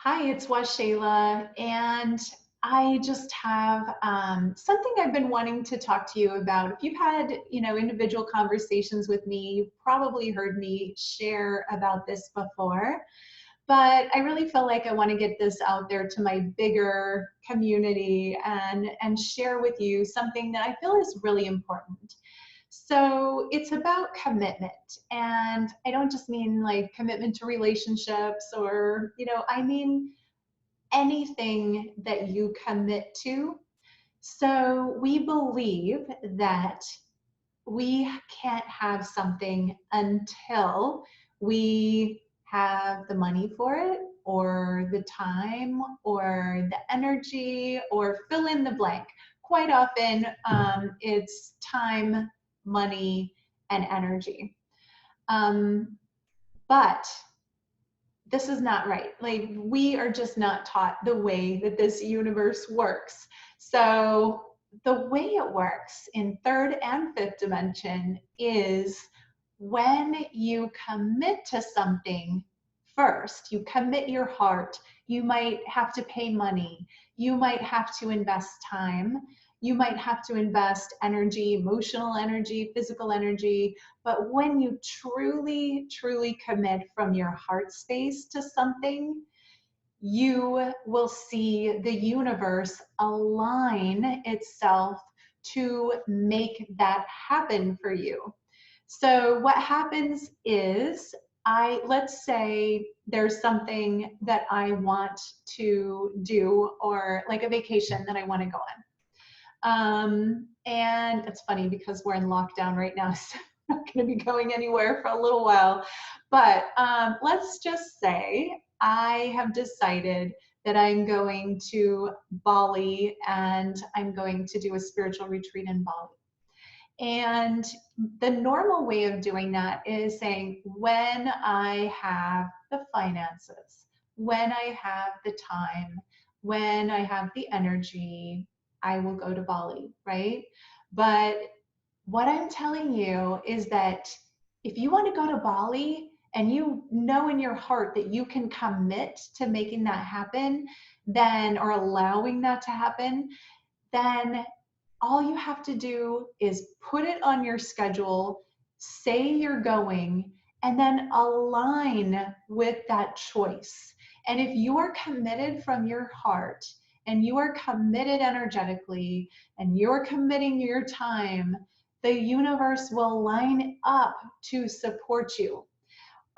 Hi, it's wa-shay-la, and I just have something I've been wanting to talk to you about. If you've had, individual conversations with me, you've probably heard me share about this before, but I really feel like I want to get this out there to my bigger community and share with you something that I feel is really important. So it's about commitment. And I don't just mean like commitment to relationships or, I mean anything that you commit to. So we believe that we can't have something until we have the money for it, or the time, or the energy, or fill in the blank. Quite often, it's time, money, and energy. Um, but this is not right. Like, we are just not taught the way that this universe works. So the way it works in third and fifth dimension is when you commit to something first, you commit your heart, you might have to pay money, you might have to invest time, you might have to invest energy, emotional energy, physical energy. But when you truly, truly commit from your heart space to something, you will see the universe align itself to make that happen for you. So what happens is, let's say there's something that I want to do, or like a vacation that I want to go on. And it's funny because we're in lockdown right now, so I'm not going to be going anywhere for a little while. But let's just say I have decided that I'm going to Bali and I'm going to do a spiritual retreat in Bali. And the normal way of doing that is saying, when I have the finances, when I have the time, when I have the energy, I will go to Bali, right? But what I'm telling you is that if you want to go to Bali and you know in your heart that you can commit to making that happen, then, or allowing that to happen, then all you have to do is put it on your schedule, say you're going, and then align with that choice. And if you are committed from your heart, and you are committed energetically, and you're committing your time, the universe will line up to support you.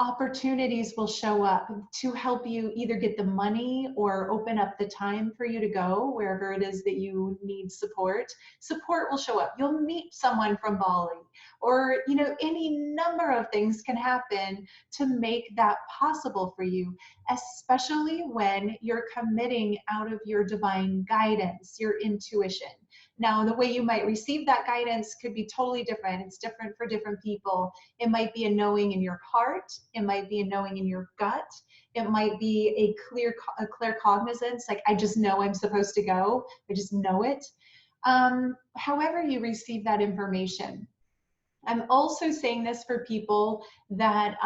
Opportunities will show up to help you either get the money or open up the time for you to go wherever it is that you need support. Support will show up. You'll meet someone from Bali, or any number of things can happen to make that possible for you, especially when you're committing out of your divine guidance, your intuition. Now, the way you might receive that guidance could be totally different. It's different for different people. It might be a knowing in your heart. It might be a knowing in your gut. It might be a clear cognizance, like, I just know I'm supposed to go. I just know it. However you receive that information. I'm also saying this for people that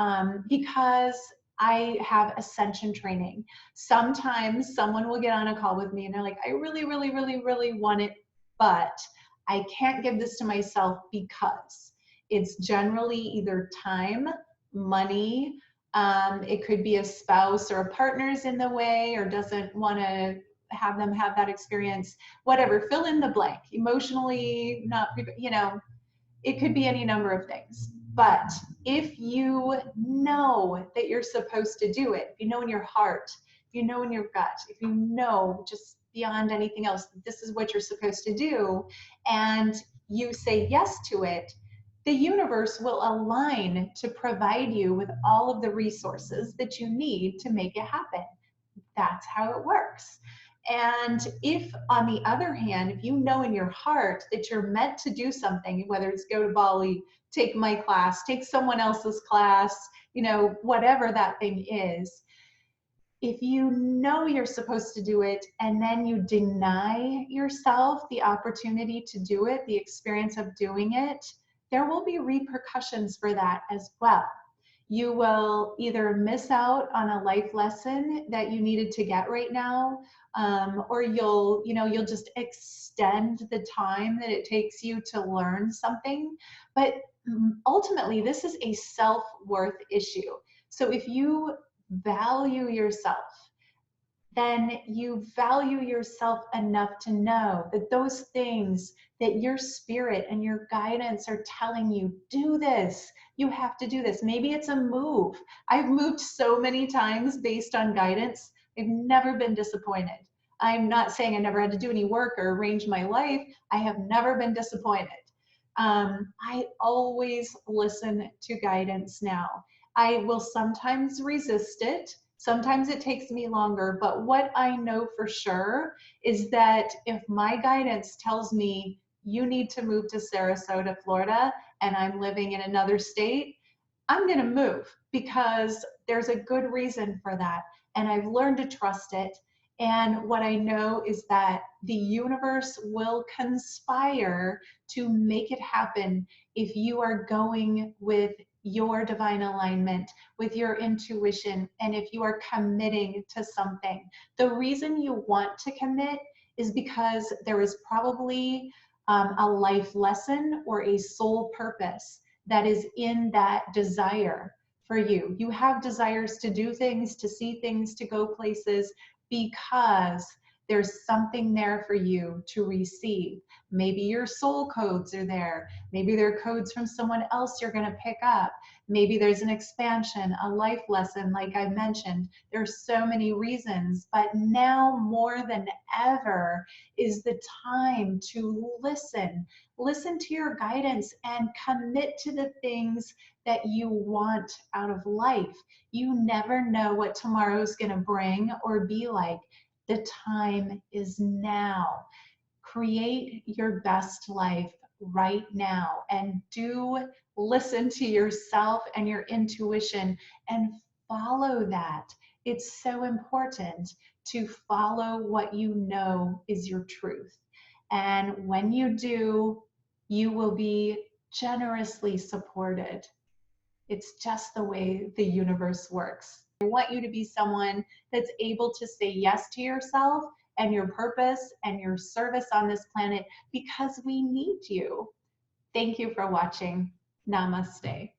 because I have ascension training, sometimes someone will get on a call with me and they're like, I really, really, really, really want it, but I can't give this to myself because it's generally either time, money, it could be a spouse or a partner's in the way or doesn't want to have them have that experience, whatever, fill in the blank, emotionally not, it could be any number of things. But if you know that you're supposed to do it, if you know in your heart, if you know in your gut, if you know just beyond anything else, this is what you're supposed to do, and you say yes to it, the universe will align to provide you with all of the resources that you need to make it happen. That's how it works. And if, on the other hand, if you know in your heart that you're meant to do something, whether it's go to Bali, take my class, take someone else's class, whatever that thing is, if you know you're supposed to do it and then you deny yourself the opportunity to do it, the experience of doing it, there will be repercussions for that as well. You will either miss out on a life lesson that you needed to get right now, or you'll just extend the time that it takes you to learn something. But ultimately, this is a self-worth issue. So if you value yourself, then you value yourself enough to know that those things that your spirit and your guidance are telling you, do this, you have to do this. Maybe it's a move. I've moved so many times based on guidance. I've never been disappointed. I'm not saying I never had to do any work or arrange my life. I have never been disappointed. I always listen to guidance now. I will sometimes resist it. Sometimes it takes me longer, but what I know for sure is that if my guidance tells me you need to move to Sarasota, Florida, and I'm living in another state, I'm going to move because there's a good reason for that. And I've learned to trust it. And what I know is that the universe will conspire to make it happen if you are going with your divine alignment, with your intuition, and if you are committing to something. The reason you want to commit is because there is probably a life lesson or a soul purpose that is in that desire for you. You have desires to do things, to see things, to go places, because there's something there for you to receive. Maybe your soul codes are there. Maybe they're codes from someone else you're going to pick up. Maybe there's an expansion, a life lesson, like I mentioned. There's so many reasons, but now more than ever is the time to listen. Listen to your guidance and commit to the things that you want out of life. You never know what tomorrow's going to bring or be like. The time is now. Create your best life right now, and do listen to yourself and your intuition and follow that. It's so important to follow what you know is your truth. And when you do, you will be generously supported. It's just the way the universe works. I want you to be someone that's able to say yes to yourself and your purpose and your service on this planet, because we need you. Thank you for watching. Namaste.